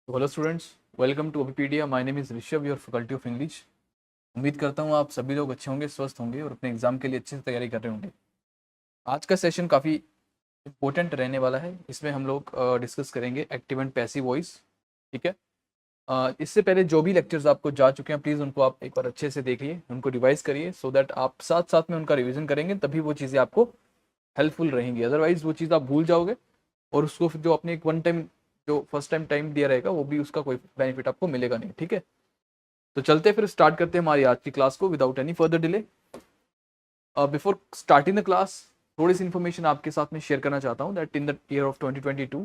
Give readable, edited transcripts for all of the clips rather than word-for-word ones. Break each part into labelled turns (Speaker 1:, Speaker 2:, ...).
Speaker 1: तो hello students, welcome to Abhipedia. My name is Rishabh, your faculty of English. उम्मीद करता हूँ आप सभी लोग अच्छे होंगे, स्वस्थ होंगे और अपने एग्जाम के लिए अच्छे से तैयारी कर रहे होंगे। आज का सेशन काफ़ी इंपॉर्टेंट रहने वाला है। इसमें हम लोग डिस्कस करेंगे एक्टिव एंड पैसिव वॉइस। ठीक है। इससे पहले जो भी लेक्चर्स आपको जा चुके हैं, प्लीज़ उनको आप एक बार अच्छे से देखिए, उनको रिवाइज करिए, सो दैट आप साथ साथ में उनका रिविजन करेंगे, तभी वो चीज़ें आपको हेल्पफुल रहेंगी। अदरवाइज वो चीज़ आप भूल जाओगे और उसको फिर जो आपने एक वन टाइम जो फर्स्ट टाइम दिया रहेगा, वो भी उसका कोई बेनिफिट आपको मिलेगा नहीं। ठीक है। तो चलते फिर स्टार्ट करते हैं हमारी आज की क्लास को without any further delay. Before starting the class, थोड़ी सी इन्फॉर्मेशन आपके साथ में शेयर करना चाहता हूँ that in the year of 2022,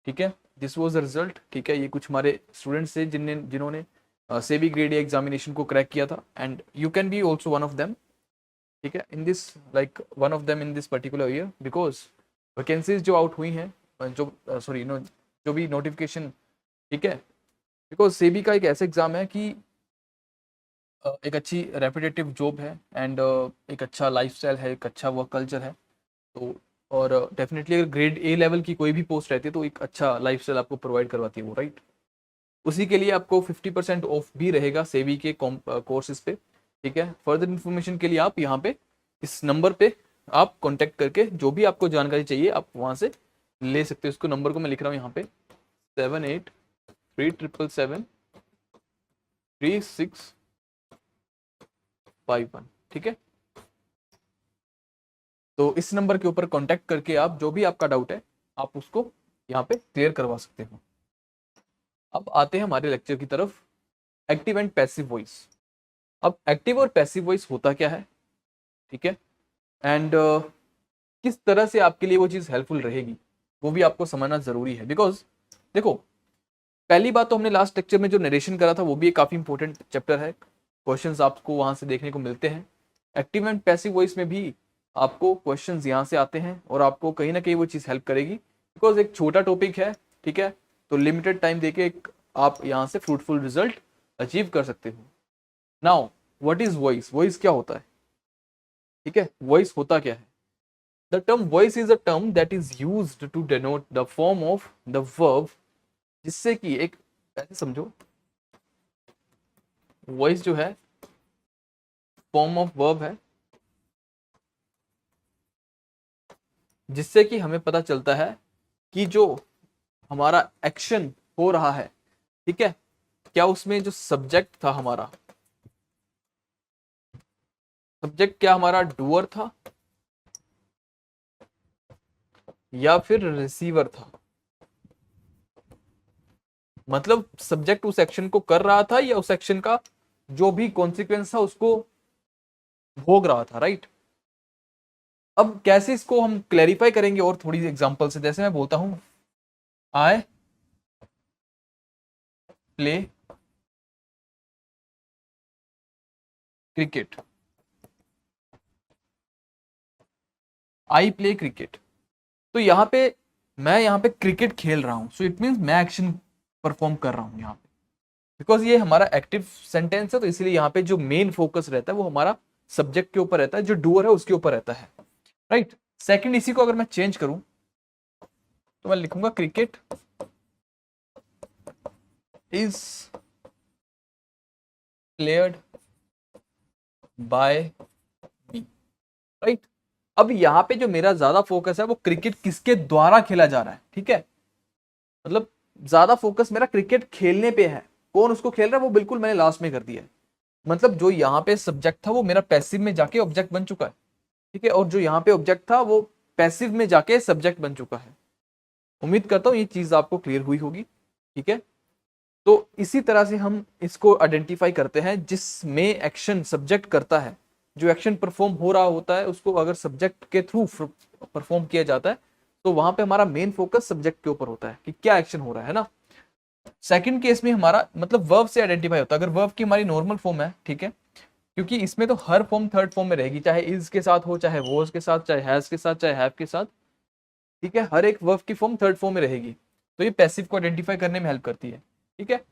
Speaker 1: ठीक है, दिस वाज द रिजल्ट। ठीक है, ये कुछ हमारे स्टूडेंट्स थे जिन्होंने सेबी ग्रेड ए एग्जामिनेशन को क्रैक किया था, and you can be also one of them. ठीक है, in this like one of them in this particular year, because vacancies जो आउट हुई हैं, जो सॉरी नो जो भी नोटिफिकेशन, ठीक है, बिकॉज सेबी का एक ऐसा एग्जाम है कि एक अच्छी रेपिटेटिव जॉब है, एंड एक अच्छा लाइफस्टाइल है, एक अच्छा वर्क कल्चर है। तो और डेफिनेटली अगर ग्रेड ए लेवल की कोई भी पोस्ट रहती है तो एक अच्छा लाइफस्टाइल आपको प्रोवाइड करवाती है वो, राइट। उसी के लिए आपको 50% ऑफ भी रहेगा सेवी के कोर्सेज पे। ठीक है, फर्दर इन्फॉर्मेशन के लिए आप यहाँ पे इस नंबर पे आप कॉन्टेक्ट करके जो भी आपको जानकारी चाहिए आप वहाँ से ले सकते हो। इसको नंबर को मैं लिख रहा हूँ यहाँ पे 7837336551। ठीक है, तो इस नंबर के ऊपर कांटेक्ट करके आप जो भी आपका डाउट है आप उसको यहाँ पे क्लियर करवा सकते हो। अब आते हैं हमारे लेक्चर की तरफ, एक्टिव एंड पैसिव वॉइस। अब एक्टिव और पैसिव वॉइस होता क्या है, ठीक है, एंड किस तरह से आपके लिए वो चीज़ हेल्पफुल रहेगी वो भी आपको समझना जरूरी है। बिकॉज देखो, पहली बात तो हमने लास्ट लेक्चर में जो नरेशन करा था वो भी एक काफ़ी इंपॉर्टेंट चैप्टर है, क्वेश्चंस आपको वहां से देखने को मिलते हैं। एक्टिव एंड पैसिव वॉइस में भी आपको क्वेश्चंस यहाँ से आते हैं और आपको कहीं ना कहीं वो चीज़ हेल्प करेगी, बिकॉज एक छोटा टॉपिक है। ठीक है, तो लिमिटेड टाइम देके आप यहाँ से फ्रूटफुल रिजल्ट अचीव कर सकते हो। Now what is voice, voice क्या होता है? ठीक है, वॉइस होता क्या है? The term voice is a term that is used to denote the form of the verb, जिससे कि एक, ऐसे समझो, वॉइस जो है फॉर्म ऑफ वर्ब है, जिससे कि हमें पता चलता है कि जो हमारा एक्शन हो रहा है, ठीक है, क्या उसमें जो सब्जेक्ट था हमारा, सब्जेक्ट क्या हमारा डूअर था या फिर रिसीवर था। मतलब सब्जेक्ट उस एक्शन को कर रहा था या उस एक्शन का जो भी कॉन्सिक्वेंस था उसको भोग रहा था, राइट। अब कैसे इसको हम क्लैरिफाई करेंगे और थोड़ी एग्जांपल से, जैसे मैं बोलता हूं I play cricket, I play cricket, तो यहाँ पे मैं यहाँ पे क्रिकेट खेल रहा हूँ, सो इट मीन्स मैं एक्शन परफॉर्म कर रहा हूँ यहाँ पे, बिकॉज ये हमारा एक्टिव सेंटेंस है, तो इसलिए यहाँ पे जो मेन फोकस रहता है वो हमारा सब्जेक्ट के ऊपर रहता है, जो डूअर है उसके ऊपर रहता है, राइट। सेकंड, इसी को अगर मैं चेंज करूं तो मैं लिखूंगा cricket is played by me, right. अब यहाँ पे जो मेरा ज्यादा फोकस है वो क्रिकेट किसके द्वारा खेला जा रहा है, ठीक है, मतलब ज्यादा फोकस मेरा क्रिकेट खेलने पे है। कौन उसको खेल रहा है वो बिल्कुल मैंने लास्ट में कर दिया है, मतलब जो यहाँ पे सब्जेक्ट था वो मेरा पैसिव में जाके ऑब्जेक्ट बन चुका है, ठीक है, और जो यहाँ पे ऑब्जेक्ट था वो पैसिव में जाके सब्जेक्ट बन चुका है। उम्मीद करता हूँ ये चीज आपको क्लियर हुई होगी, ठीक है। तो इसी तरह से हम इसको आइडेंटिफाई करते हैं, जिसमें एक्शन सब्जेक्ट करता है, जो एक्शन परफॉर्म हो रहा होता है उसको अगर सब्जेक्ट के थ्रू परफॉर्म किया जाता है तो वहां पे हमारा मेन फोकस सब्जेक्ट के ऊपर होता है कि क्या एक्शन हो रहा है ना। सेकंड केस में हमारा मतलब वर्ब से आइडेंटिफाई होता है, अगर वर्ब की हमारी नॉर्मल फॉर्म है, ठीक है, क्योंकि इसमें तो हर फॉर्म थर्ड फॉर्म में रहेगी, चाहे इज के साथ हो, चाहे वॉज के साथ, चाहे हैज के साथ, चाहे हैव के साथ, ठीक है, हर एक वर्ब की फॉर्म थर्ड फॉर्म में रहेगी, तो ये पैसिव को आइडेंटिफाई करने में हेल्प करती है, ठीक है।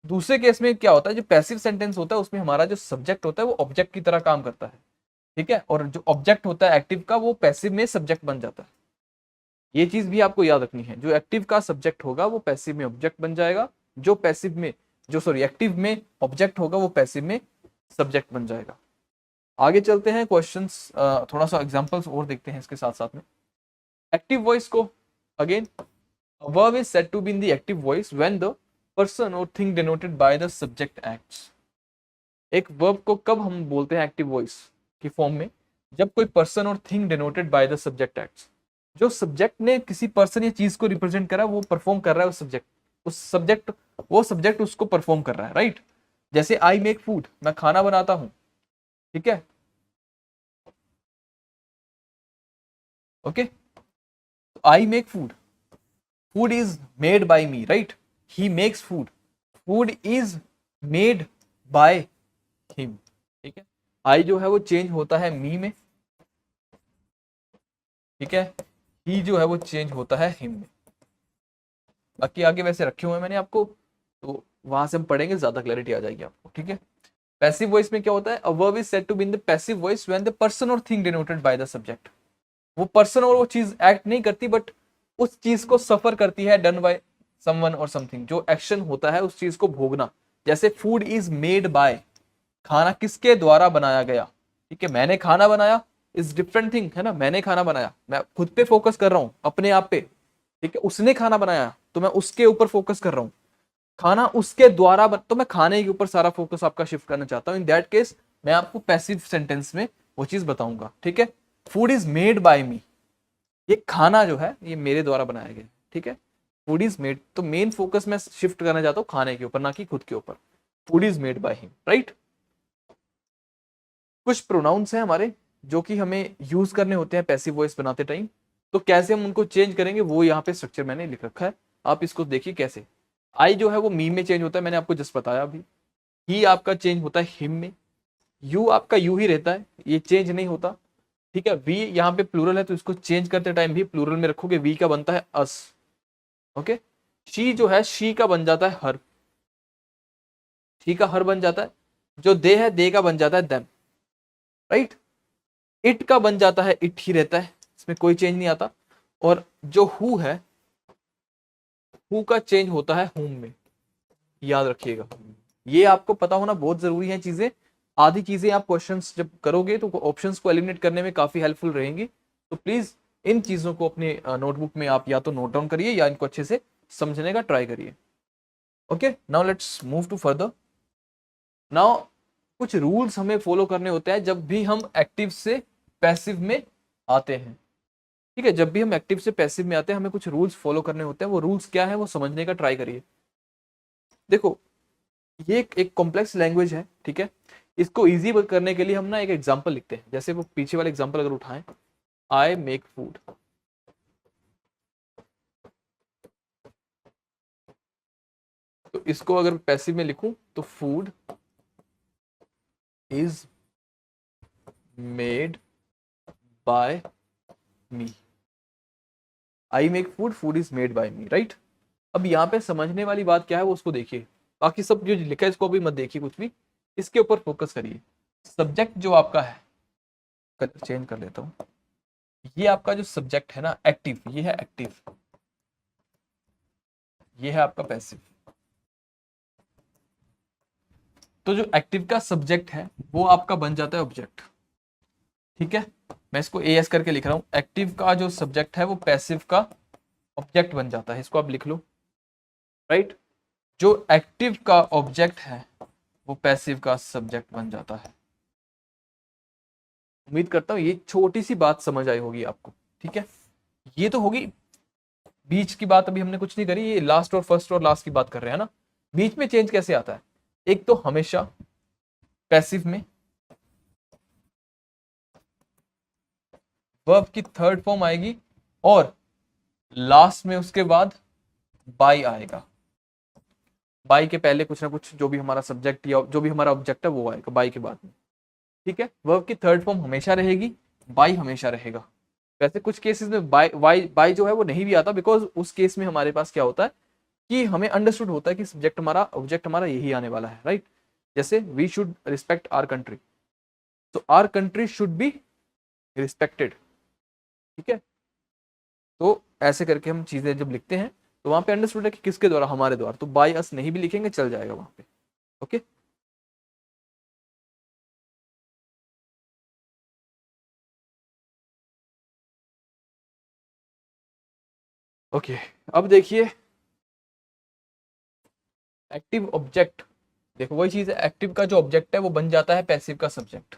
Speaker 1: दूसरे केस में क्या होता है, जो पैसिव सेंटेंस होता है उसमें हमारा जो सब्जेक्ट होता है वो ऑब्जेक्ट की तरह काम करता है, ठीक है, और जो ऑब्जेक्ट होता है एक्टिव का वो पैसिव में सब्जेक्ट बन जाता है। ये चीज भी आपको याद रखनी है, जो एक्टिव का सब्जेक्ट होगा वो पैसिव में ऑब्जेक्ट बन जाएगा, जो पैसिव में जो सॉरी एक्टिव में ऑब्जेक्ट होगा वो पैसिव में सब्जेक्ट बन जाएगा। आगे चलते हैं क्वेश्चंस, थोड़ा सा एग्जांपल्स और देखते हैं इसके साथ साथ में। एक्टिव वॉइस को again, a verb is said to be in the active voice when the person or thing denoted by the subject acts। एक वर्ब को कब हम बोलते हैं एक्टिव वॉइस की फॉर्म में, जब कोई पर्सन और thing denoted by the subject acts, जो सब्जेक्ट ने किसी पर्सन या चीज को रिप्रेजेंट करा वो परफॉर्म कर रहा है वो सब्जेक्ट उसको परफॉर्म कर रहा है, राइट। जैसे आई मेक फूड, मैं खाना बनाता हूं, ठीक है, okay, I make food, food is made by me, right, he makes food, food is made by him, ठीक है। आई जो है वो चेंज होता है मी में, ठीक है, ही जो है वो चेंज होता है हिम में। बाकी आगे वैसे रखे हुए हैं मैंने आपको, तो वहां से हम पढ़ेंगे, ज्यादा क्लैरिटी आ जाएगी आपको, ठीक है। पैसिव वॉइस में क्या होता है, a verb is said to be in the passive voice when the person और thing denoted by the subject, वो पर्सन और वो चीज एक्ट नहीं करती बट उस चीज को सफर करती है, डन बाय समवन और समथिंग, जो एक्शन होता है उस चीज को भोगना। जैसे फूड इज मेड बाय, खाना किसके द्वारा बनाया गया, ठीक है, मैंने खाना बनाया इज डिफरेंट थिंग, है ना, मैंने खाना बनाया, मैं खुद पे फोकस कर रहा हूं, अपने आप पे, ठीक है, उसने खाना बनाया तो मैं उसके ऊपर फोकस कर रहा हूं, खाना उसके द्वारा तो मैं खाने के ऊपर सारा फोकस आपका शिफ्ट करना चाहता हूं। इन दैट केस मैं आपको पैसिव सेंटेंस में वो चीज बताऊंगा, ठीक है। फूड इज मेड बाय मी, ये खाना जो है ये मेरे द्वारा बनाया गया, ठीक है। फूड इज मेड, तो मेन फोकस मैं शिफ्ट करना चाहता हूँ खाने के ऊपर, ना कि खुद के ऊपर। Food is made by him, right. कुछ प्रोनाउंस हैं हमारे जो कि हमें यूज करने होते हैं पैसिव वॉइस बनाते टाइम, तो कैसे हम उनको चेंज करेंगे वो यहाँ पे स्ट्रक्चर मैंने लिख रखा है, आप इसको देखिए कैसे। आई जो है वो मी में चेंज होता है, मैंने आपको जस्ट बताया अभी। ही आपका चेंज होता है हिम में, यू आपका यू ही रहता है, ये चेंज नहीं होता, ठीक है। वी यहाँ पे प्लूरल है तो इसको चेंज करते टाइम भी प्लूरल में रखोगे, वी का बनता है अस, ओके। शी जो है शी का बन जाता है हर, शी का हर बन जाता है, जो दे है दे का बन जाता है देम, राइट। इट का बन जाता है इट ही रहता है, इसमें कोई चेंज नहीं आता। और जो हु है, हु का चेंज होता है हुम में, याद रखिएगा, ये आपको पता होना बहुत जरूरी है चीजें। आधी चीजें आप क्वेश्चंस जब करोगे तो ऑप्शंस को एलिमिनेट करने में काफी हेल्पफुल रहेंगी, तो प्लीज इन चीजों को अपने नोटबुक में आप या तो नोट डाउन करिए या इनको अच्छे से समझने का ट्राई करिए। Okay, now let's move to further. Now कुछ रूल्स हमें फॉलो करने होते हैं जब भी हम एक्टिव से पैसिव में आते हैं, ठीक है। जब भी हम एक्टिव से पैसिव में आते हैं हमें कुछ रूल्स फॉलो करने होते हैं, वो रूल्स क्या है वो समझने का ट्राई करिए। देखो, ये एक कॉम्प्लेक्स लैंग्वेज है, ठीक है। इसको इजी करने के लिए हम ना एक एग्जांपल लिखते हैं, जैसे वो पीछे वाले एग्जांपल अगर उठाएं, आई मेक फूड, तो इसको अगर पैसिव में लिखूं तो food is made by me, I make food, food is made by me, right. अब यहाँ पे समझने वाली बात क्या है वो उसको देखिए, बाकी सब जो लिखा है इसको भी मत देखिए कुछ भी, इसके ऊपर फोकस करिए। सब्जेक्ट जो आपका है, कलर चेंज कर लेता हूं, ये आपका जो सब्जेक्ट है ना एक्टिव, ये है एक्टिव, ये है आपका पैसिव। तो जो एक्टिव का सब्जेक्ट है वो आपका बन जाता है ऑब्जेक्ट, ठीक है। मैं इसको एएस करके लिख रहा हूं, एक्टिव का जो सब्जेक्ट है वो पैसिव का ऑब्जेक्ट बन जाता है, इसको आप लिख लो, राइट। जो एक्टिव का ऑब्जेक्ट है वो पैसिव का सब्जेक्ट बन जाता है। उम्मीद करता हूं ये छोटी सी बात समझ आई होगी आपको, ठीक है। ये तो होगी बीच की बात, अभी हमने कुछ नहीं करी, ये लास्ट और फर्स्ट और लास्ट की बात कर रहे हैं ना। बीच में चेंज कैसे आता है, एक तो हमेशा पैसिव में वर्ब की थर्ड फॉर्म आएगी और लास्ट में उसके बाद बाई आएगा, बाई के पहले कुछ ना कुछ जो भी हमारा सब्जेक्ट या जो भी हमारा ऑब्जेक्ट है वो आएगा बाई के बाद में, ठीक है। वर्ब की थर्ड फॉर्म हमेशा रहेगी, बाई हमेशा रहेगा। वैसे कुछ केसेस में बाई जो है वो नहीं भी आता, बिकॉज उस केस में हमारे पास क्या होता है कि हमें अंडरस्टूड होता है कि सब्जेक्ट हमारा ऑब्जेक्ट हमारा यही आने वाला है, राइट। जैसे we should respect our country, तो our country should be respected, ठीक है। तो ऐसे करके हम चीजें जब लिखते हैं तो वहां पे अंडरस्टूड है कि किसके द्वारा, हमारे द्वारा, तो बाय अस नहीं भी लिखेंगे चल जाएगा वहां पे। Okay okay. अब देखिए एक्टिव ऑब्जेक्ट, देखो वही चीज है, एक्टिव का जो ऑब्जेक्ट है वो बन जाता है पैसिव का subject.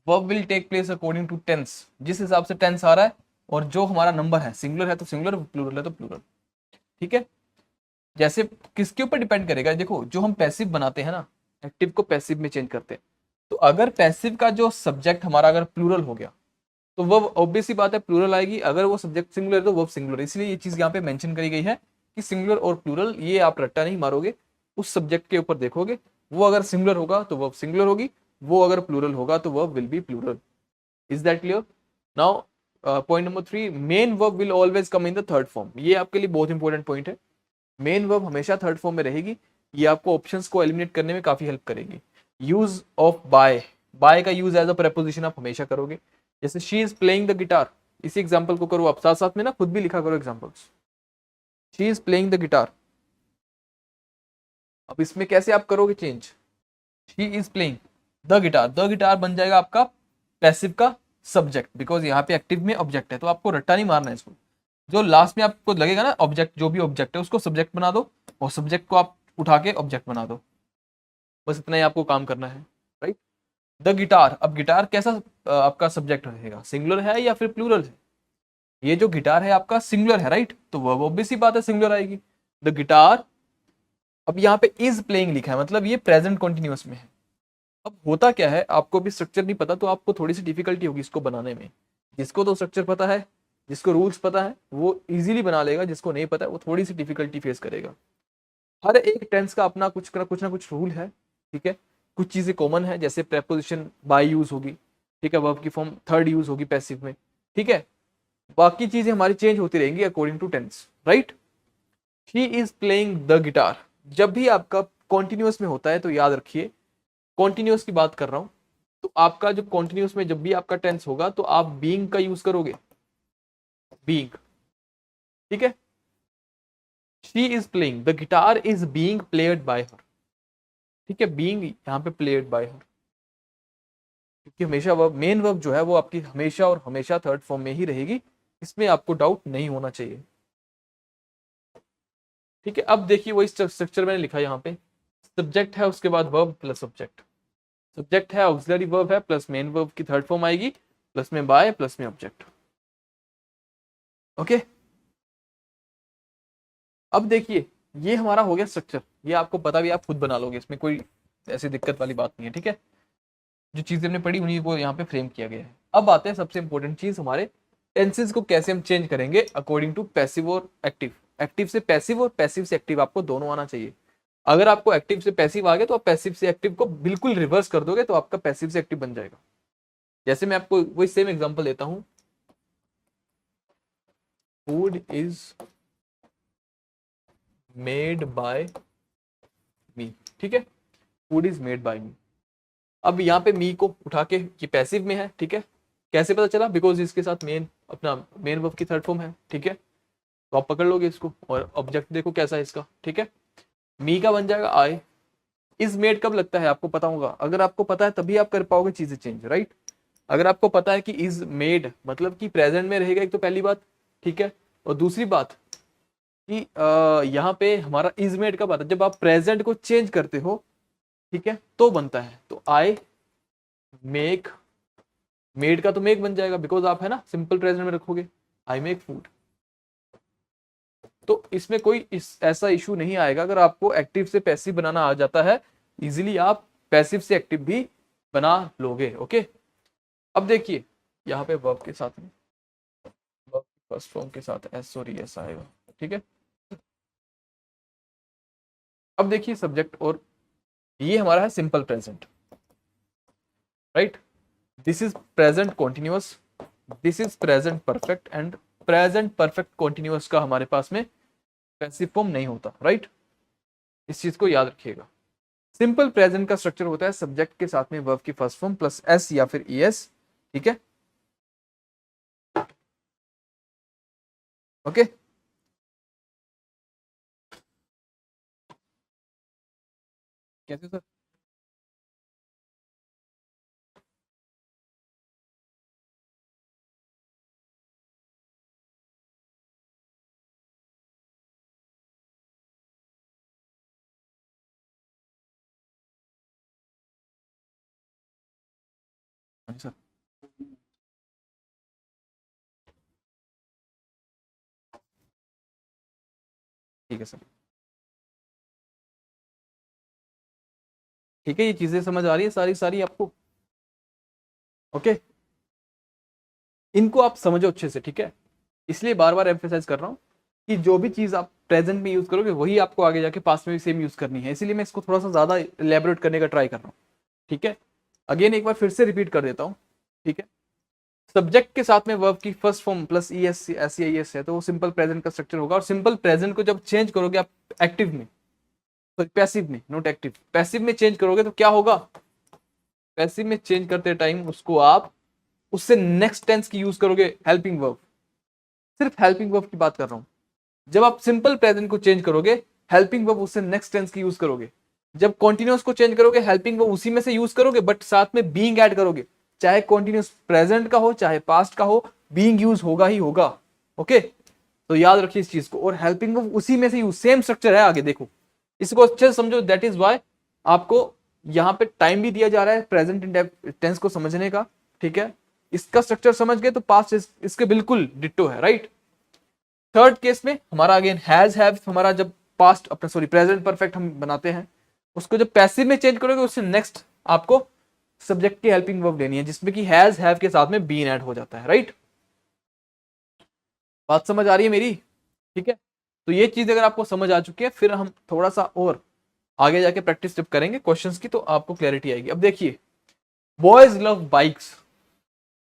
Speaker 1: Verb will take place according to tense, जिस हिसाब से टेंस आ रहा है, और जो हमारा नंबर है, सिंगुलर है तो सिंगुलर, प्लूरल है तो प्लूरल। ठीक है, जैसे किसके ऊपर डिपेंड करेगा, देखो जो हम पैसिव बनाते हैं ना, एक्टिव को पैसिव में चेंज करते हैं, तो अगर पैसिव का जो सब्जेक्ट हमारा अगर प्लूरल हो गया तो वर्ब ऑब्वियस सी बात है प्लूरल आएगी, अगर वो सब्जेक्ट सिंगुलर है तो वर्ब सिंगुलर। इसलिए ये चीज यहाँ पे मेंशन करी गई है कि सिंगुलर और प्लूरल, ये आप रट्टा नहीं मारोगे, उस सब्जेक्ट के ऊपर देखोगे, वो अगर सिंगुलर होगा तो वर्ब सिंगुलर होगी, वो अगर प्लूरल होगा तो verb will be plural. Is that clear? Now point number 3, main verb will always come in the third form. ये आपके लिए बहुत इंपॉर्टेंट पॉइंट है, मेन वर्ब हमेशा थर्ड फॉर्म में रहेगी। ये आपको ऑप्शंस को एलिमिनेट करने में काफी हेल्प करेगी। यूज ऑफ बाय, बाय का यूज एज अ प्रेपोजिशन आप हमेशा करोगे। जैसे she is playing the guitar, इसी एग्जांपल को करो आप, साथ साथ में ना खुद भी लिखा करो examples. She is playing the guitar, अब इसमें कैसे आप करोगे change, she is playing the guitar, the guitar बन जाएगा आपका पैसिव का सब्जेक्ट, बिकॉज यहाँ पे एक्टिव में ऑब्जेक्ट है, तो आपको रट्टा नहीं मारना है इसको। जो लास्ट में आपको लगेगा ना ऑब्जेक्ट, जो भी ऑब्जेक्ट है उसको सब्जेक्ट बना दो, और सब्जेक्ट को आप उठा के ऑब्जेक्ट बना दो, बस इतना ही आपको काम करना है, राइट। द गिटार, अब गिटार कैसा आपका सब्जेक्ट रहेगा, सिंगुलर है या फिर प्लूरल है? ये जो गिटार है आपका सिंगुलर है, राइट, तो वह ऑब्वियस सी बात है सिंगुलर आएगी, द गिटार। अब यहाँ पे इज प्लेइंग लिखा है, मतलब ये प्रेजेंट कॉन्टिन्यूअस में है। अब होता क्या है, आपको भी स्ट्रक्चर नहीं पता तो आपको थोड़ी सी डिफिकल्टी होगी इसको बनाने में। जिसको तो स्ट्रक्चर पता है, जिसको रूल्स पता है वो इजीली बना लेगा, जिसको नहीं पता है वो थोड़ी सी डिफिकल्टी फेस करेगा। हर एक टेंस का अपना कुछ ना कुछ रूल है, ठीक है। कुछ चीजें कॉमन है, जैसे प्रेपोजिशन बाय यूज होगी, ठीक है, वर्ब की फॉर्म थर्ड यूज होगी पैसिव में, ठीक है। बाकी चीजें हमारी चेंज होती रहेंगी according to tense, right. She is playing the guitar, जब भी आपका कॉन्टिन्यूअस में होता है तो याद रखिए, कॉन्टिन्यूअस की बात कर रहा हूं, तो आपका जो कॉन्टिन्यूअस में जब भी आपका टेंस होगा तो आप बीइंग का यूज करोगे, बीइंग, ठीक है। She is playing the guitar is being played by हर, ठीक है, बीइंग यहाँ पे प्लेड बाय हर, क्योंकि हमेशा वर्ब, मेन वर्ब जो है वो आपकी हमेशा और हमेशा थर्ड फॉर्म में ही रहेगी, इसमें आपको डाउट नहीं होना चाहिए, ठीक है। अब देखिए वही स्ट्रक्चर मैंने लिखा यहाँ पे, सब्जेक्ट है उसके बाद वर्ब प्लस सब्जेक्ट, सब्जेक्ट है ऑक्सिलरी वर्ब है प्लस मेन वर्ब की थर्ड फॉर्म आएगी, प्लस में बाय प्लस में ऑब्जेक्ट। ओके, अब देखिए ये हमारा हो गया स्ट्रक्चर, ये आपको पता भी, आप खुद बना लोगे, इसमें कोई ऐसी दिक्कत वाली बात नहीं है, ठीक है। जो चीजें हमने पढ़ी उन्हीं को यहाँ पे फ्रेम किया गया है। अब आते हैं सबसे इंपॉर्टेंट चीज, हमारे टेंसेस को कैसे हम चेंज करेंगे अकॉर्डिंग टू पैसिव और एक्टिव। एक्टिव से पैसिव और पैसिव से एक्टिव आपको दोनों आना चाहिए। अगर आपको एक्टिव से पैसिव आ गया तो आप पैसिव से एक्टिव को बिल्कुल रिवर्स कर दोगे तो आपका पैसिव से एक्टिव बन जाएगा। जैसे मैं आपको वही सेम एग्जांपल देता हूं, फूड इज मेड बाय मी, ठीक है, फूड इज मेड बाय मी। अब यहाँ पे मी को उठा के, ये पैसिव में है, ठीक है, कैसे पता चला, बिकॉज इसके साथ मेन, अपना मेन वर्ब की थर्ड फॉर्म है, ठीक है, तो आप पकड़ लोगे इसको, और ऑब्जेक्ट देखो कैसा है इसका, ठीक है, मी का बन जाएगा आई। इज मेड कब लगता है आपको पता होगा, अगर आपको पता है तभी आप कर पाओगे चीजें चेंज, राइट। अगर आपको पता है कि इज मेड मतलब कि प्रेजेंट में रहेगा, एक तो पहली बात, ठीक है, और दूसरी बात कि यहाँ पे हमारा इज मेड कब आता है, जब आप प्रेजेंट को चेंज करते हो, ठीक है, तो बनता है। तो आई मेक, मेड का तो मेक बन जाएगा, बिकॉज आप है ना सिंपल प्रेजेंट में रखोगे, आई मेक फूड। तो इसमें कोई ऐसा इशू नहीं आएगा, अगर आपको एक्टिव से पैसिव बनाना आ जाता है, इजीली आप पैसिव से एक्टिव भी बना लोगे। ओके, अब देखिए यहाँ पे वर्ब के साथ में, वर्ब फर्स्ट फॉर्म के साथ एस, सॉरी एस आएगा, ठीक है। अब देखिए सब्जेक्ट, और ये हमारा है simple present, right. This is present continuous, this is present perfect, and present perfect continuous का हमारे पास में पैसिव फॉर्म नहीं होता, राइट। इस चीज को याद रखिएगा। सिंपल प्रेजेंट का स्ट्रक्चर होता है सब्जेक्ट के साथ में वर्ब की फर्स्ट फॉर्म प्लस एस या फिर ई एस, ठीक है। ओके कैसे सर? हाँ जी सर। ठीक है सर। ठीक है, ये चीजें समझ आ रही है सारी सारी आपको? ओके, इनको आप समझो अच्छे से, ठीक है? इसलिए बार बार एम्फेसाइज कर रहा हूँ कि जो भी चीज आप प्रेजेंट में यूज करोगे वही आपको आगे जाके पास्ट में भी सेम यूज करनी है, इसीलिए मैं इसको थोड़ा सा ज्यादा इलेबोरेट करने का ट्राई कर रहा हूँ। ठीक है, अगेन एक बार फिर से रिपीट कर देता हूँ। ठीक है, सब्जेक्ट के साथ में वर्ब की first form plus E S S I S है तो वो सिंपल प्रेजेंट का स्ट्रक्चर होगा, और सिंपल प्रेजेंट को जब चेंज करोगे आप एक्टिव में, सॉरी पैसिव में, नॉट एक्टिव, पैसिव में चेंज करोगे तो क्या होगा? पैसिव में चेंज करते टाइम उसको आप उससे नेक्स्ट टेंस की यूज करोगे, हेल्पिंग वर्ब। सिर्फ हेल्पिंग वर्ब की बात कर रहा हूं। जब आप सिंपल प्रेजेंट को चेंज करोगे, हेल्पिंग वर्ब उससे नेक्स्ट टेंस की यूज करोगे। जब कॉन्टिन्यूस को चेंज करोगे, हेल्पिंग वर्ब उसी में से यूज करोगे बट साथ में बीइंग ऐड करोगे। चाहे कॉन्टिन्यूस प्रेजेंट का हो चाहे पास्ट का हो, बीइंग यूज होगा ही होगा। ओके, तो याद रखिए इस चीज को, और हेल्पिंग वर्ब उसी में से यूज, सेम स्ट्रक्चर है आगे देखो, इसको अच्छे से समझो। दैट इज वाई आपको यहाँ पे टाइम भी दिया जा रहा है प्रेजेंट टेंस को समझने का। ठीक है, इसका स्ट्रक्चर समझ गए तो पास्ट इसके बिल्कुल डिट्टो है, राइट? थर्ड केस में हमारा अगेन हैज हैव, हमारा जब पास्ट अपना सॉरी प्रेजेंट परफेक्ट हम बनाते हैं, उसको जब पैसिव में चेंज करोगे उससे नेक्स्ट आपको सब्जेक्ट की हेल्पिंग वर्ब लेनी है जिसमें कि हैज हैव के साथ में बीन ऐड हो जाता है, राइट? बात समझ आ रही है मेरी? ठीक है, तो ये चीज अगर आपको समझ आ चुकी है, फिर हम थोड़ा सा और आगे जाके प्रैक्टिस जब करेंगे क्वेश्चंस की तो आपको क्लैरिटी आएगी। अब देखिए, बॉयज लव बाइक्स,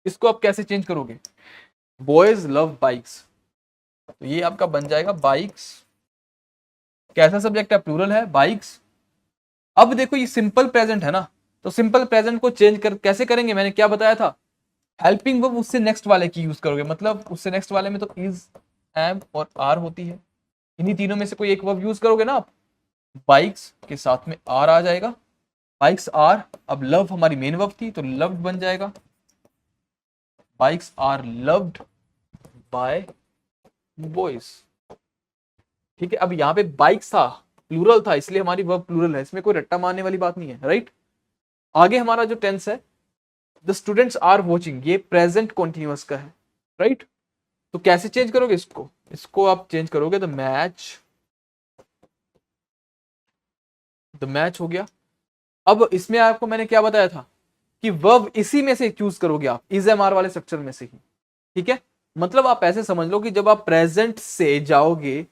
Speaker 1: इसको आप कैसे चेंज करोगे? बॉयज लव बाइक्स, तो ये आपका बन जाएगा बाइक्स। कैसा सब्जेक्ट है? प्लूरल है, बाइक्स। अब देखो ये सिंपल प्रेजेंट है ना, तो सिंपल प्रेजेंट को चेंज कर कैसे करेंगे? मैंने क्या बताया था, हेल्पिंग वर्ब उससे नेक्स्ट वाले की यूज करोगे, मतलब उससे नेक्स्ट वाले में तो इज, एम और आर होती है, इन्हीं तीनों में से कोई एक वर्ब यूज करोगे ना आप। बाइक्स के साथ में आर आ जाएगा, बाइक्स आर, अब लव हमारी मेन वर्ब थी तो लव्ड बन जाएगा, bikes are loved by boys. ठीक है, अब यहाँ पे बाइक्स था, प्लूरल था, इसलिए हमारी वर्ब प्लूरल है, इसमें कोई रट्टा मारने वाली बात नहीं है, राइट? आगे हमारा जो टेंस है, द स्टूडेंट्स आर वॉचिंग, ये प्रेजेंट कॉन्टिन्यूअस का है, राइट? तो कैसे चेंज करोगे इसको? इसको आप चेंज करोगे द मैच हो गया। अब इसमें आपको मैंने क्या बताया था कि वर्ब इसी में से चूज करोगे आप, इज एम आर वाले स्ट्रक्चर में से ही। ठीक है, मतलब आप ऐसे समझ लो कि जब आप प्रेजेंट से जाओगे,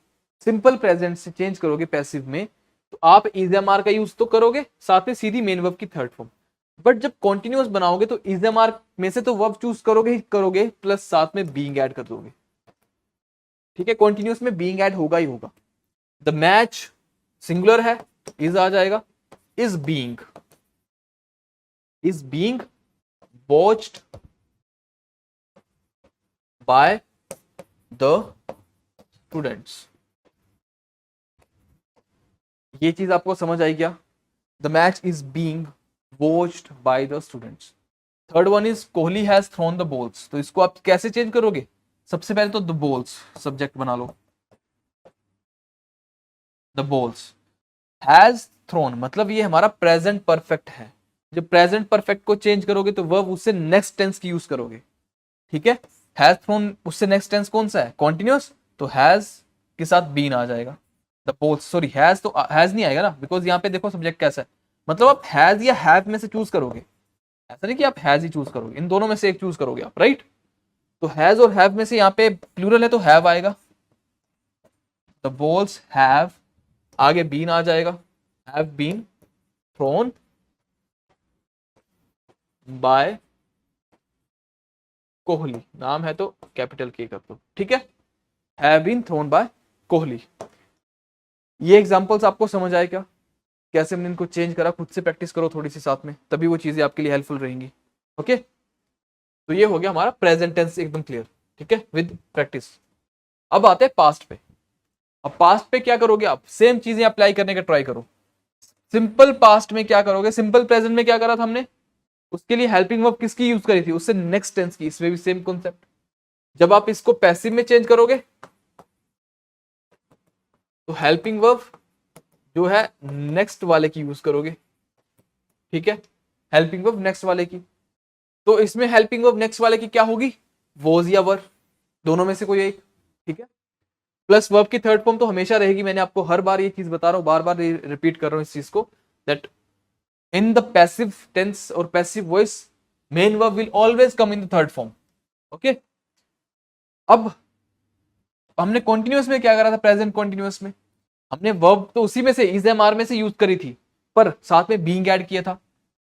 Speaker 1: सिंपल प्रेजेंट से चेंज करोगे पैसिव में, तो आप इज एम आर का यूज तो करोगे, साथ में सीधी मेन वर्ब की थर्ड फॉर्म। बट जब कॉन्टिन्यूअस बनाओगे तो इज एम आर में से तो वर्ब चूज करोगे ही करोगे, प्लस साथ में बीइंग ऐड कर दोगे। ठीक है, कॉन्टिन्यूअस में बीइंग ऐड होगा ही होगा। द मैच सिंगुलर है तो इज आ जाएगा, is being watched by the students. ये चीज आपको समझ आई क्या? The match is being watched by the students. Third one is Kohli has thrown the balls, तो इसको आप कैसे चेंज करोगे? सबसे पहले तो द बॉल्स सब्जेक्ट बना लो, द बॉल्स हैज थ्रोन, मतलब ये हमारा प्रेजेंट परफेक्ट है। जब प्रेजेंट परफेक्ट को चेंज करोगे तो वर्ब उससे नेक्स्ट टेंस की यूज करोगे। ठीक है, हैज थ्रोन उससे नेक्स्ट टेंस कौन सा है? कॉन्टिन्यूअस, तो हैज के साथ बीन आ जाएगा। द बॉल्स, सॉरी हैज तो हैज नहीं आएगा ना, बिकॉज यहाँ पे देखो सब्जेक्ट कैसा है, मतलब आप हैज या हैव में से चूज करोगे, ऐसा नहीं कि आप हैज ही चूज करोगे, इन दोनों में से एक चूज करोगे आप, राइट? तो हैज और हैव में से यहाँ पे प्लूरल है तो हैव आएगा, द बॉल्स हैव, आगे बीन आ जाएगा, have been thrown by Kohli, नाम है तो कैपिटल के कर दो। ठीक है, have been thrown by Kohli. ये एग्जांपल्स आपको समझ आए क्या, कैसे हमने इनको चेंज करा? खुद से प्रैक्टिस करो थोड़ी सी साथ में, तभी वो चीजें आपके लिए हेल्पफुल रहेंगी। ओके, तो ये हो गया हमारा प्रेजेंट टेंस एकदम क्लियर। ठीक है, विद प्रैक्टिस। अब आते हैं पास्ट पे। अब पास्ट पे क्या करोगे आप, सेम चीजें अप्लाई करने का ट्राई करो। सिंपल पास्ट में क्या करोगे, सिंपल प्रेजेंट में क्या करा था हमने, उसके लिए हेल्पिंग वर्ब किसकी यूज करी थी, उससे नेक्स्ट टेंस की। इसमें भी सेम कॉन्सेप्ट, जब आप इसको पैसिव में चेंज करोगे तो हेल्पिंग वर्ब जो है नेक्स्ट वाले की यूज करोगे। ठीक है, हेल्पिंग वर्ब नेक्स्ट वाले की। तो इसमें हेल्पिंग वर्ब नेक्स्ट वाले की क्या होगी, वॉज या वर, दोनों में से कोई एक। ठीक है, प्लस वर्ब की थर्ड फॉर्म तो हमेशा रहेगी। मैंने आपको हर बार ये चीज बता रहा हूं, बार बार रिपीट कर रहा हूं इस चीज को, that in the passive tense और passive voice main verb will always come in the third form. Okay, अब हमने कॉन्टिन्यूअस में क्या करा था, प्रेजेंट कॉन्टिन्यूअस में हमने वर्ब तो उसी में से इज एम आर में से यूज करी थी, पर साथ में बीइंग ऐड किया था।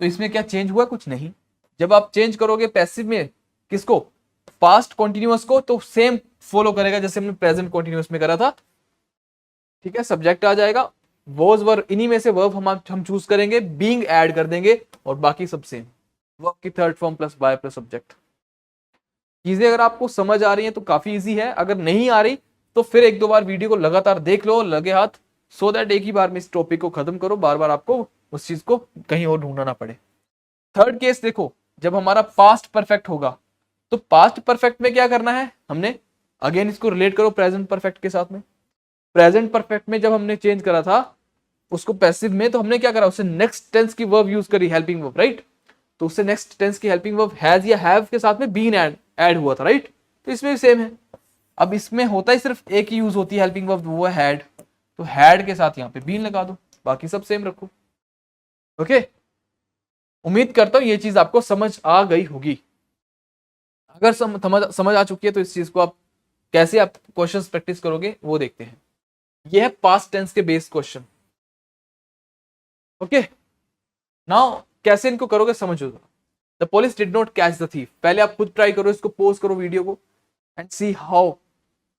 Speaker 1: तो इसमें क्या चेंज हुआ, कुछ नहीं। जब आप चेंज करोगे पैसिव में किसको, पास्ट कॉन्टिन्यूअस को, तो सेम फॉलो करेगा जैसे हमने प्रेजेंट कॉन्टिन्यूअस में करा था। ठीक है, सब्जेक्ट आ जाएगा, वॉज वर, इन्हीं में से वर्ब हम चूज करेंगे, बीइंग ऐड कर देंगे और बाकी सब सेम। वर्ब की third form plus by plus subject. चीजें अगर आपको समझ आ रही हैं तो काफी इजी है, अगर नहीं आ रही तो फिर एक दो बार वीडियो को लगातार देख लो लगे हाथ, सो दैट एक ही बार में इस टॉपिक को खत्म करो, बार बार आपको उस चीज को कहीं और ढूंढना ना पड़े। थर्ड केस देखो, जब हमारा पास्ट परफेक्ट होगा, तो पास्ट परफेक्ट में क्या करना है हमने, अगेन इसको रिलेट करो प्रेजेंट परफेक्ट के साथ में। प्रेजेंट परफेक्ट में जब हमने चेंज करा था उसको पैसिव में, तो हमने क्या करा, उससे नेक्स्ट टेंस की वर्ब यूज करी, हेल्पिंग वर्ब, राइट। तो उससे नेक्स्ट टेंस की हेल्पिंग वर्ब हैज या हैव के साथ में बीन ऐड हुआ था, राइट। तो इसमें भी सेम है। अब इसमें होता ही सिर्फ एक ही यूज होती है हेल्पिंग वर्ब, वो है हैड। तो हैड के साथ यहाँ पे बीन लगा दो, बाकी सब सेम रखो। ओके, उम्मीद करता हूं ये चीज आपको समझ आ गई होगी। अगर समझ आ चुकी है तो इस चीज को आप कैसे आप क्वेश्चंस प्रैक्टिस करोगे वो देखते हैं। ये है पास्ट टेंस के बेस्ड क्वेश्चन। ओके, नाउ कैसे इनको करोगे समझो। The police did not catch the thief, पहले आप खुद ट्राई करो, इसको पोज करो वीडियो को and see how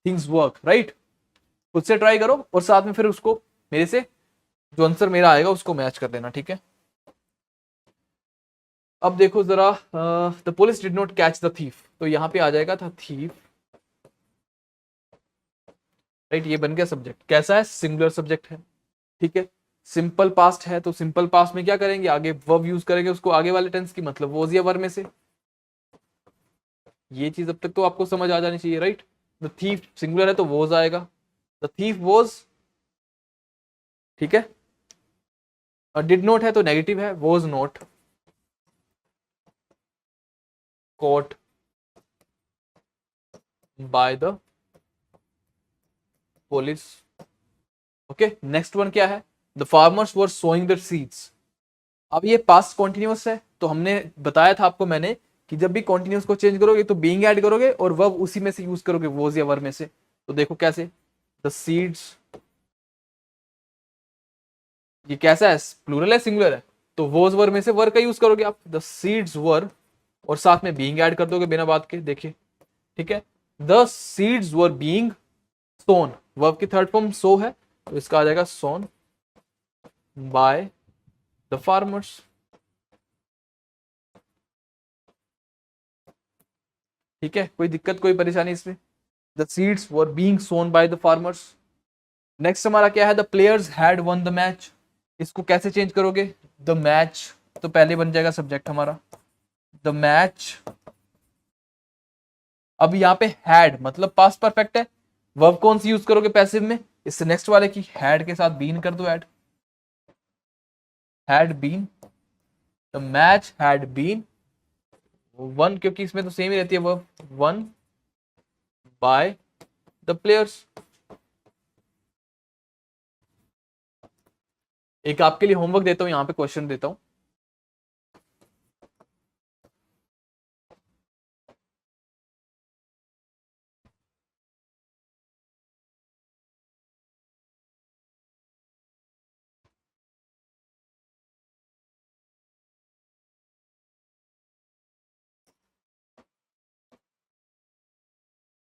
Speaker 1: things work, right. खुद से ट्राई करो और साथ में फिर उसको मेरे से जो आंसर मेरा आएगा उसको मैच कर देना, ठीक है। अब देखो जरा, the police did not catch the thief, तो यहां पे आ जाएगा था थीफ, राइट। ये बन गया सब्जेक्ट, कैसा है, सिंगुलर सब्जेक्ट है। ठीक है, सिंपल पास्ट है तो सिंपल पास्ट में क्या करेंगे, आगे वर्ब यूज करेंगे उसको आगे वाले टेंस की, मतलब वॉज या वर में से। ये चीज अब तक तो आपको समझ आ जानी चाहिए, राइट। द थीफ सिंगुलर है तो वॉज आएगा, द थीफ वॉज। ठीक है, और डिड नॉट है तो नेगेटिव है, was not caught by the police. Okay, next one क्या है, the farmers were sowing the seeds. अब ये पास्ट कॉन्टिन्यूअस है, तो हमने बताया था आपको मैंने कि जब भी कॉन्टिन्यूअस को चेंज करोगे तो बीइंग ऐड करोगे और वर्ब उसी में से यूज करोगे, वॉज या वर में से। तो देखो कैसे, द सीड्स, ये कैसा है, प्लूरल है सिंगुलर है, तो वॉज वर में से वर का यूज करोगे आप, द सीड्स वर, और साथ में बीइंग ऐड कर दोगे बिना बात के, देखिए। ठीक है, the seeds were being sown, verb की थर्ड फॉर्म सो है, तो इसका आ जाएगा सोन बाय द फार्मर्स। ठीक है, कोई दिक्कत कोई परेशानी इसमें, the seeds were being sown by the farmers. Next हमारा क्या है, the players had won the match, इसको कैसे चेंज करोगे, द मैच, तो पहले बन जाएगा सब्जेक्ट हमारा द मैच। अब यहाँ पे हैड मतलब पास्ट परफेक्ट है, वर्ब कौन सी यूज करोगे पैसिव में, इससे नेक्स्ट वाले की हैड के साथ बीन कर दो add, had been, the match had been won, क्योंकि इसमें तो सेम ही रहती है verb, won by the players. एक आपके लिए होमवर्क देता हूं, यहां पे क्वेश्चन देता हूं।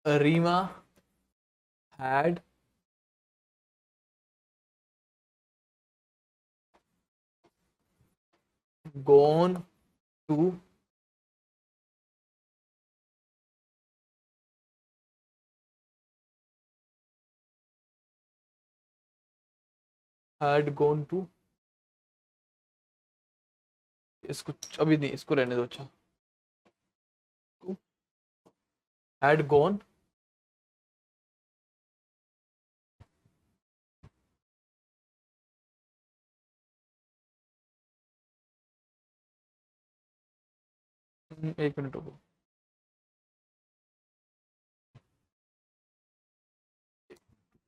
Speaker 1: Reema had gone to had gone to, इसको अभी नहीं, इसको रहने दो। अच्छा, हैड गॉन एक मिनट रुको,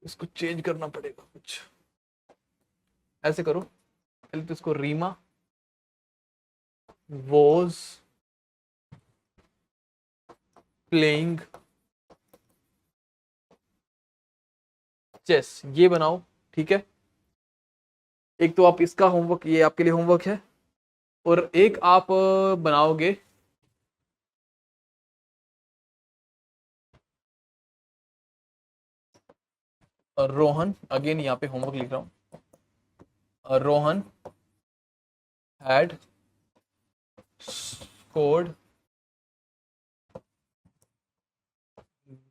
Speaker 1: इसको चेंज करना पड़ेगा कुछ। ऐसे करो, पहले तो इसको रीमा वॉज प्लेइंग चेस, ये बनाओ। ठीक है, एक तो आप इसका होमवर्क, ये आपके लिए होमवर्क है, और एक आप बनाओगे रोहन, अगेन यहाँ पे होमवर्क लिख रहा हूँ, Rohan had scored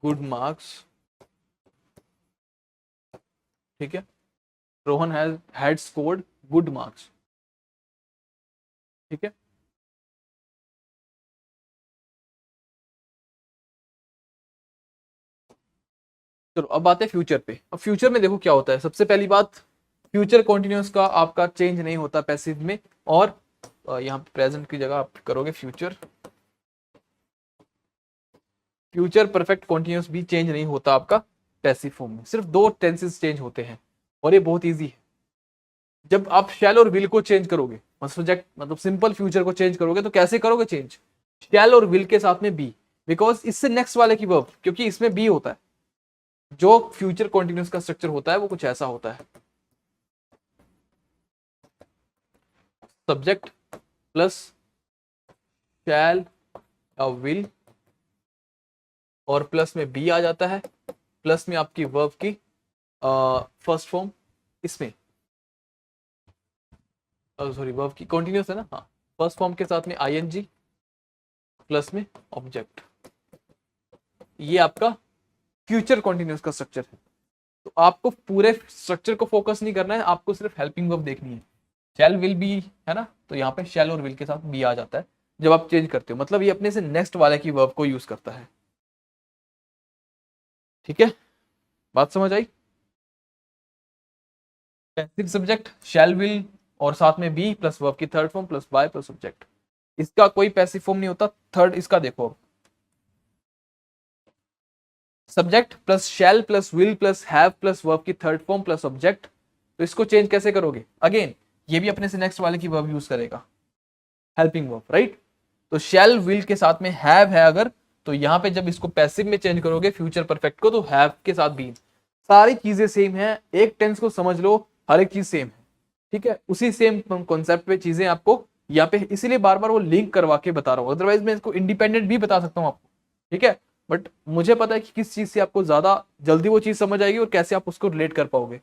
Speaker 1: good marks. ठीक है, Rohan had scored good marks. ठीक है, चलो अब आते हैं फ्यूचर पे। अब फ्यूचर में देखो क्या होता है। सबसे पहली बात, फ्यूचर कॉन्टिन्यूस का आपका चेंज नहीं होता पैसिव में, और यहाँ प्रेजेंट की जगह आप करोगे फ्यूचर। फ्यूचर परफेक्ट कॉन्टिन्यूस भी चेंज नहीं होता आपका पैसिव फॉर्म में, सिर्फ दो टेंसेस चेंज होते हैं, और ये बहुत ईजी है। जब आप शैल और विल को चेंज करोगे, सब्जेक्ट मतलब सिंपल फ्यूचर को चेंज करोगे, तो कैसे करोगे चेंज? शैल और विल के साथ में बी, बिकॉज इससे नेक्स्ट वाले की वर्ब, क्योंकि इसमें बी होता है। जो फ्यूचर कॉन्टिन्यूस का स्ट्रक्चर होता है वो कुछ ऐसा होता है, सब्जेक्ट प्लस शैल या विल, और प्लस में बी आ जाता है, प्लस में आपकी वर्ब की फर्स्ट फॉर्म, इसमें सॉरी वर्ब की कॉन्टिन्यूस है ना, हाँ, फर्स्ट फॉर्म के साथ में आईएनजी, प्लस में ऑब्जेक्ट। ये आपका फ्यूचर कॉन्टिन्यूस का स्ट्रक्चर है। तो आपको पूरे स्ट्रक्चर को फोकस नहीं करना है, आपको सिर्फ हेल्पिंग वर्ब देखनी है। शैल विल बी है ना, तो यहाँ पे शैल और विल के साथ बी आ जाता है जब आप चेंज करते हो, मतलब ये अपने से नेक्स्ट वाले की वर्ब को यूज करता है। ठीक है, बात समझ आई? पैसिव सब्जेक्ट शैल विल, और साथ में बी प्लस वर्ब की third form plus by plus subject. इसका कोई पैसिव फॉर्म नहीं होता। थर्ड इसका देखो, subject plus shell plus will plus have plus verb की थर्ड फॉर्म प्लस ऑब्जेक्ट। तो इसको चेंज कैसे करोगे? अगेन ये भी अपने से नेक्स्ट वाले की वर्ब यूज करेगा, हेल्पिंग वर्ब, राइट। तो शैल विल के साथ में हैव है अगर, तो यहां पे जब इसको पैसिव में चेंज करोगे फ्यूचर परफेक्ट को, तो हैव के साथ बीन। सारी चीजें सेम है, एक टेंस को समझ लो, हर एक चीज सेम है। ठीक है, उसी सेम कॉन्सेप्ट पे चीजें आपको यहाँ पे, इसीलिए बार बार वो लिंक करवा के बता रहा हूँ, अदरवाइज मैं इसको इंडिपेंडेंट भी बता सकता हूँ आपको। ठीक है, बट मुझे पता है कि किस चीज से आपको ज्यादा जल्दी वो चीज समझ आएगी और कैसे आप उसको रिलेट कर पाओगे।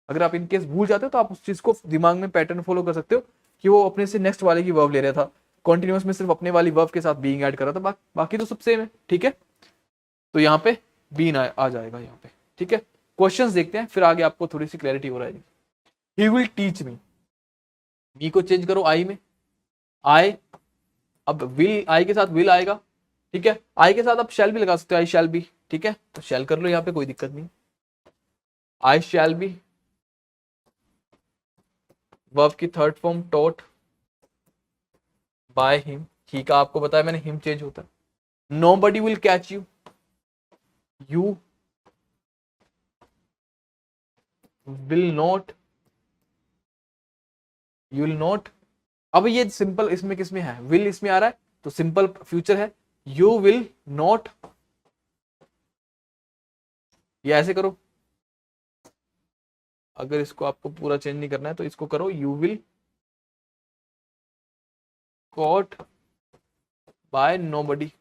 Speaker 1: अगर आप इनकेस भूल जाते हो तो आप उस चीज को दिमाग में पैटर्न फॉलो कर सकते हो कि वो अपने से नेक्स्ट वाले की वर्ब ले रहा था, कॉन्टिन्यूस में सिर्फ अपने वाली वर्ब के साथ बीइंग ऐड कर रहा था, बाकी तो सब सेम है। ठीक है, तो यहाँ पे बीन आ जाएगा यहाँ पे। ठीक है, क्वेश्चंस देखते हैं, फिर आगे आपको थोड़ी सी क्लैरिटी हो जाएगी। ही विल टीच मी, मी को चेंज करो आई में, आई, अब विल, आई के साथ विल आएगा। ठीक है, आई के साथ आप शैल भी लगा सकते हो, आई शैल बी। ठीक है, तो शैल कर लो यहाँ पे, कोई दिक्कत नहीं। आई शैल बी, वर्ब की third form taught by him, he का आपको बताया मैंने, हिम चेंज होता है। Nobody will catch you, you will not, you will not. अब ये सिंपल इसमें किसमें है? विल इसमें आ रहा है, तो सिंपल फ्यूचर है, यू विल नॉट। ये ऐसे करो, अगर इसको आपको पूरा चेंज नहीं करना है तो इसको करो, you will caught by nobody.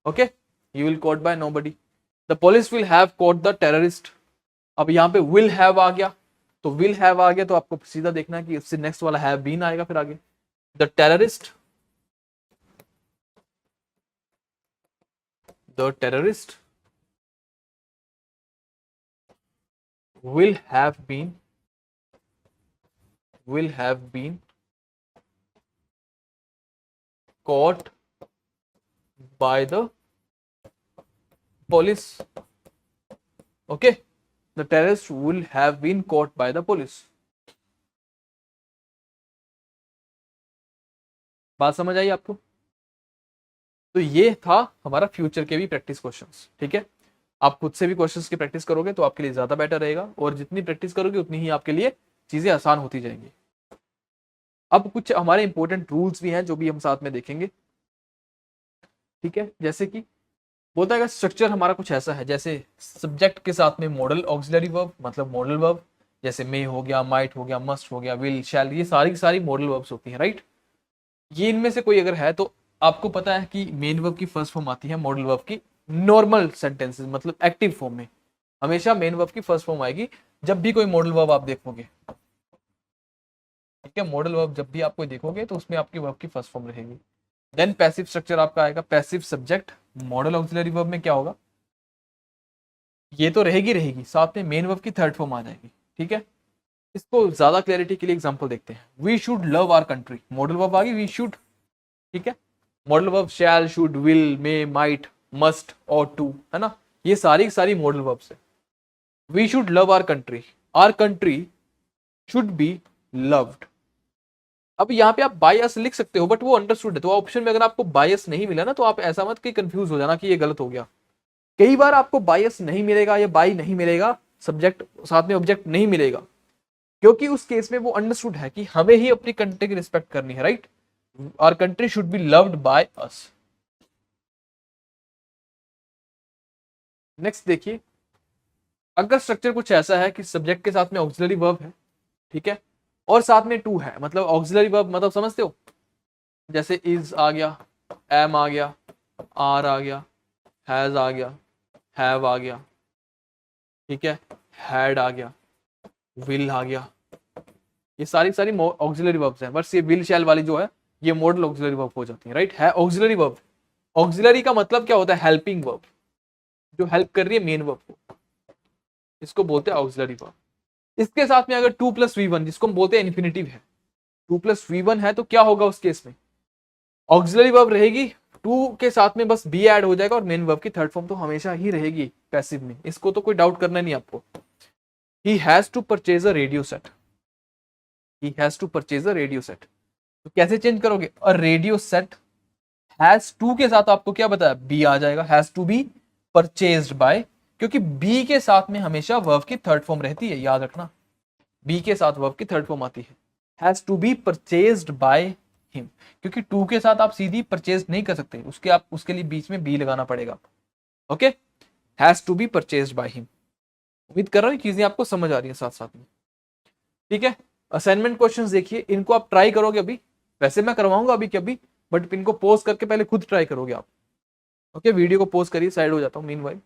Speaker 1: Okay, you will caught by nobody. The police will have caught the terrorist. अब यहाँ पे विल हैव आ गया, तो विल हैव आ गया तो आपको सीधा देखना है कि इससे नेक्स्ट वाला हैव बीन आएगा फिर आगे। The terrorist, the terrorist will have been caught by the police. Okay, the terrorists will have been caught by the police. बात समझ आई आपको? तो ये था हमारा फ्यूचर के भी प्रैक्टिस क्वेश्चंस। ठीक है, आप खुद से भी क्वेश्चंस की प्रैक्टिस करोगे तो आपके लिए ज्यादा बेटर रहेगा, और जितनी प्रैक्टिस करोगे उतनी ही आपके लिए चीजें आसान होती जाएंगी। अब कुछ हमारे इंपॉर्टेंट रूल्स भी हैं जो भी हम साथ में देखेंगे। ठीक है, जैसे कि बोलता है स्ट्रक्चर हमारा कुछ ऐसा है, जैसे सब्जेक्ट के साथ में मॉडल ऑक्सिलरी वर्ब, मतलब मॉडल वर्ब, जैसे मे हो गया, माइट हो गया, मस्ट हो गया, विल, शैल, ये सारी की सारी मॉडल वर्ब्स होती हैं, राइट। ये इनमें से कोई अगर है तो आपको पता है कि मेन वर्ब की फर्स्ट फॉर्म आती है मॉडल वर्ब की नॉर्मल सेंटेंसेस, मतलब एक्टिव फॉर्म में हमेशा मेन वर्ब की फर्स्ट फॉर्म आएगी जब भी कोई मॉडल वर्ब आप देखोगे। ठीक है, मॉडल वर्ब जब भी आप कोई देखोगे तो उसमें आपकी वर्ब की फर्स्ट फॉर्म रहेगी। देन पैसिव स्ट्रक्चर आपका आएगा, passive subject model auxiliary verb में क्या होगा, ये तो रहेगी, साथ में मेन वर्ब की थर्ड फॉर्म आ जाएगी। ठीक है, इसको ज्यादा क्लैरिटी के लिए एग्जांपल देखते हैं। We should love our country, modal verb आ गई वी शुड। ठीक है, modal verb shall, should, will, may, might, must और टू, है ना, ये सारी सारी मॉडल वर्ब्स है। We should love our country should be loved. अब यहाँ पे आप बायस लिख सकते हो बट वो अंडरस्टूड है, तो ऑप्शन में अगर आपको बायस नहीं मिला ना तो आप ऐसा मत कि कंफ्यूज हो जाना कि ये गलत हो गया। कई बार आपको बायस नहीं मिलेगा या बाई नहीं मिलेगा, सब्जेक्ट साथ में ऑब्जेक्ट नहीं मिलेगा, क्योंकि उस केस में वो अंडरस्टूड है कि हमें ही अपनी कंट्री की रिस्पेक्ट करनी है, right. Our country should be loved by us. Next देखिए, अगर स्ट्रक्चर कुछ ऐसा है कि सब्जेक्ट के साथ में ऑक्सिलरी वर्ब है, ठीक है, और साथ में टू है, मतलब ऑक्सिलरी वर्ब मतलब समझते हो, जैसे इज आ गया, एम आ गया, आर आ गया, हैज आ गया, हैव आ गया, ठीक है, हैड आ गया, विल आ गया, ये सारी सारी ऑक्सिलरी वर्ब्स हैं। बस ये विल शैल वाली जो है ये मॉडल ऑक्सिलरी वर्ब हो जाती है, राइट। है ऑक्सिलरी वर्ब, ऑक्सिलरी का मतलब क्या होता है, हेल्पिंग वर्ब, जो हेल्प कर रही है मेन वर्ब को, इसको बोलते हैं ऑक्सिलरी वर्ब। इसके साथ में अगर 2+V1 जिसको हम बोलते हैं इन्फिनिटिव है, 2+V1 है तो क्या होगा उस केस में, ऑक्सिलरी वर्ब रहेगी, टू के साथ में बस बी ऐड हो जाएगा और मेन वर्ब की थर्ड फॉर्म तो हमेशा ही रहेगी पैसिव में, इसको तो कोई डाउट करना नहीं आपको। He has to purchase a radio set, he has to purchase a radio set, तो कैसे चेंज करोगे, a radio set has to के साथ आपको क्या बताया, बी आ जाएगा, has to be purchased by, क्योंकि बी के साथ में हमेशा वर्ब की थर्ड फॉर्म रहती है, याद रखना, बी के साथ वर्ब की थर्ड फॉर्म आती है। Has to be purchased by him, क्योंकि टू के साथ आप सीधी परचेज नहीं कर सकते, उसके लिए बीच में बी लगाना पड़ेगा। Okay, has to be purchased by him. उम्मीद कर रहा हूँ चीजें आपको समझ आ रही है साथ साथ में। ठीक है, असाइनमेंट क्वेश्चंस देखिए, इनको आप ट्राई करोगे अभी, वैसे मैं करवाऊंगा अभी के अभी, बट इनको पोज करके पहले खुद ट्राई करोगे आप। ओके, वीडियो को पोज करिए, साइड हो जाता हूँ मीनवाइल।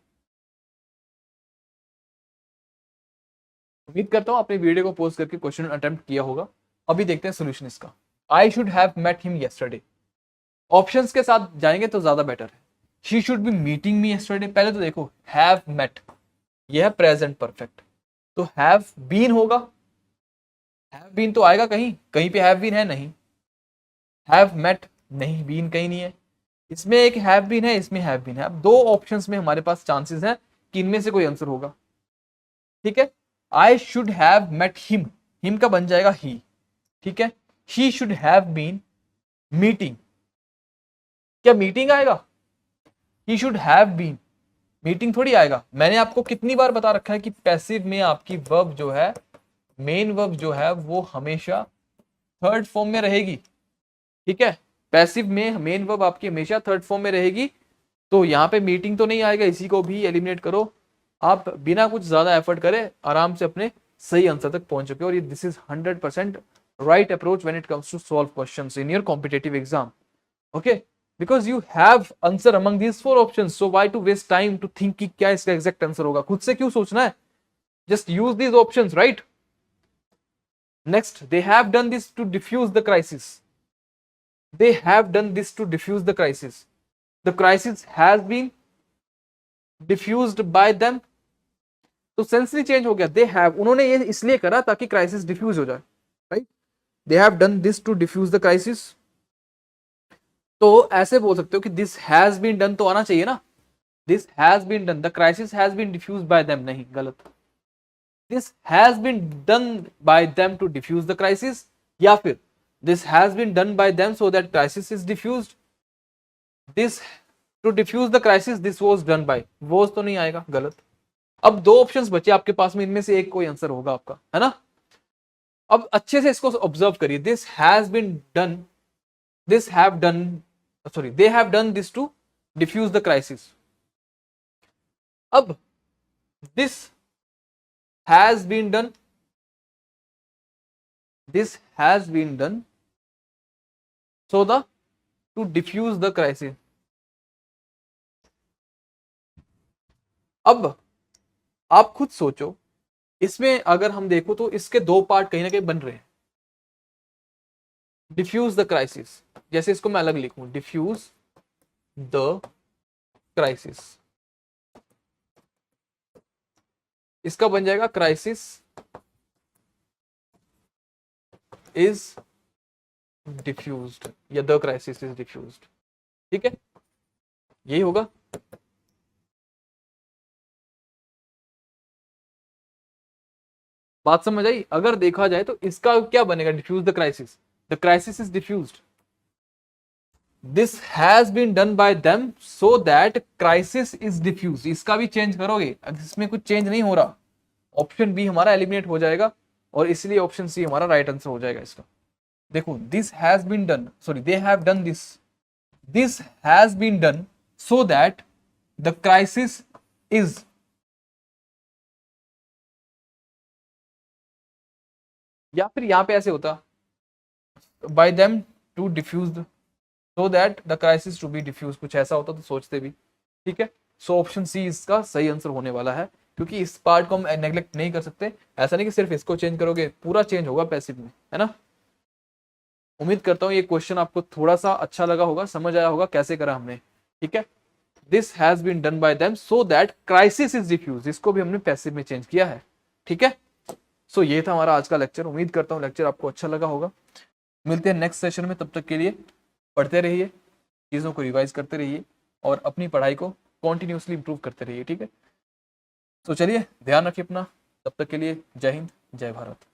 Speaker 1: उम्मीद करता हूँ आपने वीडियो को पोज करके क्वेश्चन अटेम्प्ट किया होगा। अभी देखते हैं सोल्यूशन इसका। I should have met him yesterday, options के साथ जाएंगे तो ज्यादा बेटर है। She should be meeting me yesterday, पहले तो देखो हैव मेट, यह है प्रेजेंट परफेक्ट, तो हैव बीन होगा, हैव बीन तो आएगा कहीं, कहीं पे हैव बीन है नहीं, हैव मेट नहीं, बीन कहीं नहीं है, इसमें एक हैव बीन है, इसमें हैव बीन है। अब दो ऑप्शंस में हमारे पास चांसेस हैं कि इनमें से कोई आंसर होगा। ठीक है, I should have met him, him का बन जाएगा ही, ठीक है। He should have been meeting, क्या मीटिंग आएगा, he should have been, meeting थोड़ी आएगा। मैंने आपको कितनी बार बता रखा है कि पैसिव में आपकी वर्ब जो है, मेन वर्ब जो है वो हमेशा थर्ड फॉर्म में रहेगी। ठीक है, पैसिव में मेन वर्ब आपकी हमेशा थर्ड फॉर्म में रहेगी, तो यहाँ पे मीटिंग तो नहीं आएगा, इसी को भी एलिमिनेट करो। आप बिना कुछ ज्यादा एफर्ट करे आराम से अपने सही आंसर तक पहुंच चुके हो, और ये this is 100% right approach when it comes to solve questions in your competitive exam. Okay, because you have answer among these 4 options, so why to waste time to think कि क्या इसका एग्जैक्ट आंसर होगा, खुद से क्यों सोचना है, just use these options, right. Next, they have done this to diffuse the crisis, they have done this to diffuse the crisis, the crisis has been diffused by them, तो सेंसली change हो गया, they have, उन्होंने ये इसलिए करा ताकि crisis diffuse हो जाए, right, they have done this to diffuse the crisis. तो ऐसे बोल सकते हो कि दिस हैज बीन डन, तो आना चाहिए ना, this has been done, the crisis has been diffuse by them, नहीं, गलत, this has been done by them to diffuse the crisis, या फिर this has been done by them so that crisis is diffused, this to diffuse the crisis this was done by, was तो नहीं आएगा, गलत। अब दो options बचे आपके पास में, इनमें से एक कोई आंसर होगा आपका, है ना। अब अच्छे से इसको ऑब्जर्व करिए, this has been done, this have done, sorry, they have done this to diffuse the crisis. अब this has been done, this has been done so the to diffuse the crisis. अब आप खुद सोचो, इसमें अगर हम देखो तो इसके दो पार्ट कहीं ना कहीं बन रहे हैं। डिफ्यूज द क्राइसिस, जैसे इसको मैं अलग लिखूं, डिफ्यूज द क्राइसिस, इसका बन जाएगा क्राइसिस इज डिफ्यूज्ड, या द क्राइसिस इज डिफ्यूज्ड, ठीक है, यही होगा। बात समझ आई। अगर देखा जाए तो इसका क्या बनेगा, diffuse the crisis is diffused, this has been done by them so that crisis is diffuse, इसका भी चेंज करोगे, इसमें कुछ चेंज नहीं हो रहा, ऑप्शन बी हमारा एलिमिनेट हो जाएगा, और इसलिए ऑप्शन सी हमारा राइट आंसर हो जाएगा इसका। देखो, this has been done, sorry, they have done this has been done so that the crisis is, या फिर यहां पे ऐसे होता, by them to defuse so that the crisis to be defuse, कुछ ऐसा होता तो सोचते भी, ठीक है। सो ऑप्शन सी इसका सही आंसर होने वाला है, क्योंकि इस पार्ट को हम नेग्लेक्ट नहीं कर सकते। ऐसा नहीं कि सिर्फ इसको चेंज करोगे, पूरा चेंज होगा पैसिव में, है ना। उम्मीद करता हूँ ये क्वेश्चन आपको थोड़ा सा अच्छा लगा होगा, समझ आया होगा कैसे करा हमने, ठीक है। This has been done by them so that crisis is defuse, इसको भी हमने पैसिव में चेंज किया है, ठीक है। सो ये था हमारा आज का लेक्चर, उम्मीद करता हूँ लेक्चर आपको अच्छा लगा होगा। मिलते हैं नेक्स्ट सेशन में, तब तक के लिए पढ़ते रहिए, चीज़ों को रिवाइज करते रहिए, और अपनी पढ़ाई को कॉन्टिन्यूसली इंप्रूव करते रहिए, ठीक है। तो चलिए, ध्यान रखिए अपना, तब तक के लिए जय हिंद, जय भारत।